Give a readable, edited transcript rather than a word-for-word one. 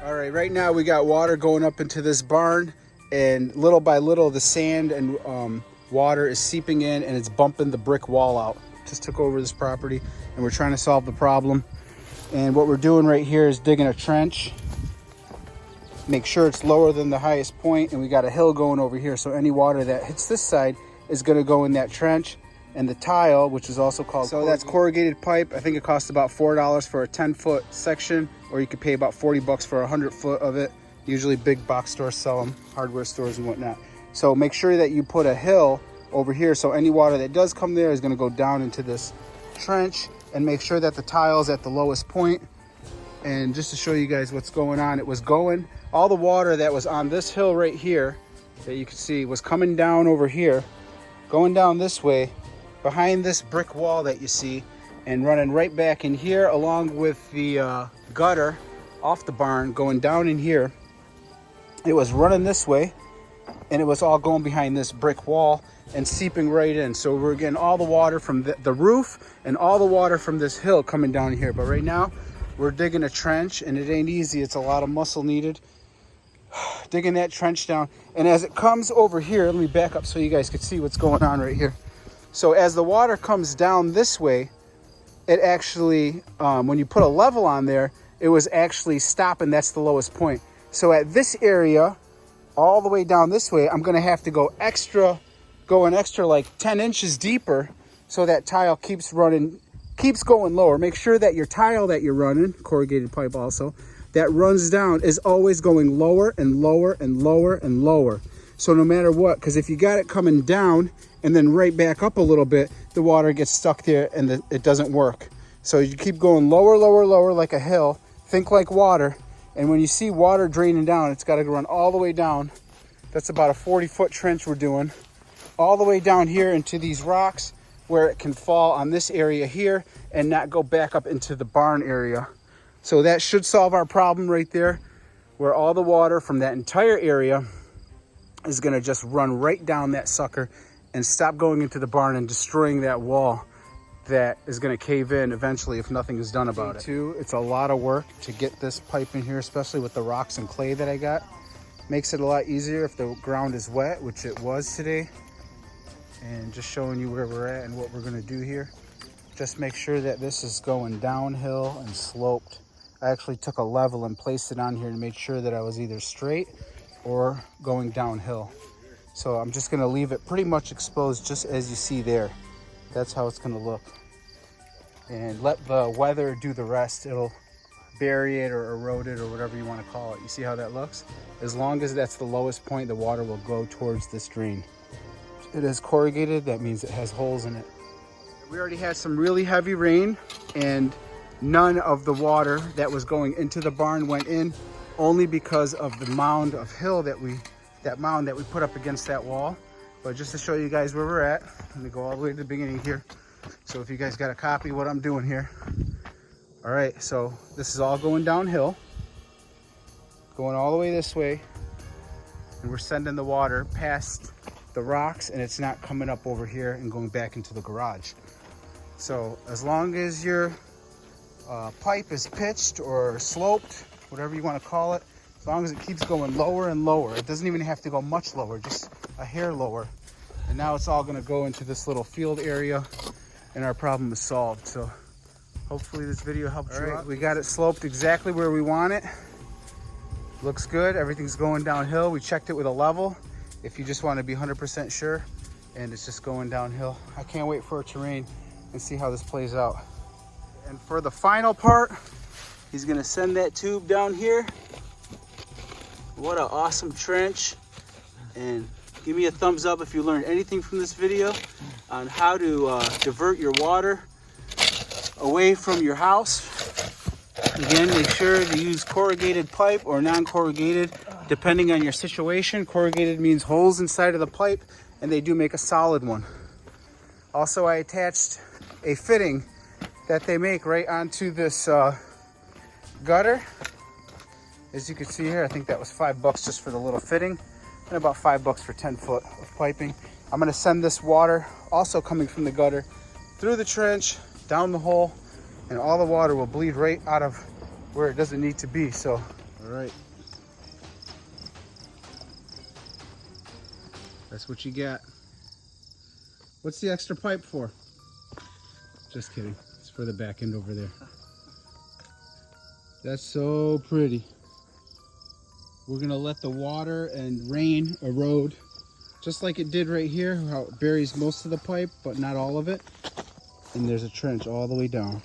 All right, right now we got water going up into this barn, and little by little the sand and water is seeping in and it's bumping the brick wall out. Just took over this property and we're trying to solve the problem. And what we're doing right here is digging a trench. Make sure it's lower than the highest point, and we got a hill going over here, so any water that hits this side is going to go in that trench. And the tile, which is also called that's corrugated pipe. I think it costs about $4 for a 10-foot section, or you could pay about 40 bucks for 100 foot of it. Usually big box stores sell them, hardware stores and whatnot. So make sure that you put a hill over here, so any water that does come there is going to go down into this trench, and make sure that the tile is at the lowest point. And just to show you guys what's going on, it was going, all the water that was on this hill right here that you can see was coming down over here, going down this way behind this brick wall that you see, and running right back in here along with the gutter off the barn, going down in here. It was running this way, and it was all going behind this brick wall and seeping right in. So we're getting all the water from the roof and all the water from this hill coming down here. But right now we're digging a trench, and it ain't easy. It's a lot of muscle needed. Digging that trench down, and as it comes over here, let me back up so you guys can see what's going on right here. So as the water comes down this way, it actually, when you put a level on there, it was actually stopping. That's the lowest point. So at this area, all the way down this way, I'm gonna have to go an extra like 10 inches deeper, so that tile keeps going lower. Make sure that your tile that you're running, corrugated pipe also, that runs down is always going lower and lower and lower and lower. So no matter what, because if you got it coming down and then right back up a little bit, the water gets stuck there and it doesn't work. So you keep going lower, lower, lower like a hill. Think like water. And when you see water draining down, it's got to run all the way down. That's about a 40-foot trench we're doing. All the way down here into these rocks where it can fall on this area here and not go back up into the barn area. So that should solve our problem right there, where all the water from that entire area is going to just run right down that sucker and stop going into the barn and destroying that wall that is going to cave in eventually if nothing is done about it. It's a lot of work to get this pipe in here, especially with the rocks and clay that I got. Makes it a lot easier if the ground is wet, which it was today. And just showing you where we're at and what we're going to do here. Just make sure that this is going downhill and sloped. I actually took a level and placed it on here to make sure that I was either straight or going downhill. So I'm just gonna leave it pretty much exposed just as you see there. That's how it's gonna look. And let the weather do the rest. It'll bury it or erode it or whatever you wanna call it. You see how that looks? As long as that's the lowest point, the water will go towards this drain. It is corrugated, that means it has holes in it. We already had some really heavy rain, and none of the water that was going into the barn went in, only because of the mound of hill that we put up against that wall. But just to show you guys where we're at, let me go all the way to the beginning here. So if you guys got a copy of what I'm doing here. All right, so this is all going downhill, going all the way this way, and we're sending the water past the rocks, and it's not coming up over here and going back into the garage. So as long as your pipe is pitched or sloped, whatever you want to call it, as long as it keeps going lower and lower, it doesn't even have to go much lower, just a hair lower. And now it's all going to go into this little field area, and our problem is solved. So hopefully this video helped you out. We got it sloped exactly where we want it. Looks good. Everything's going downhill. We checked it with a level if you just want to be 100% sure, and it's just going downhill. I can't wait for it to rain and see how this plays out. And for the final part, he's gonna send that tube down here. What an awesome trench. And give me a thumbs up if you learned anything from this video on how to divert your water away from your house. Again, make sure to use corrugated pipe or non-corrugated, depending on your situation. Corrugated means holes inside of the pipe, and they do make a solid one. Also, I attached a fitting that they make right onto this gutter. As you can see here, I think that was $5 just for the little fitting, and about $5 for 10 foot of piping. I'm gonna send this water, also coming from the gutter, through the trench, down the hole, and all the water will bleed right out of where it doesn't need to be. So All right. That's what you got. What's the extra pipe for? Just kidding. It's for the back end over there. That's so pretty. We're gonna let the water and rain erode, just like it did right here, how it buries most of the pipe, but not all of it. And there's a trench all the way down.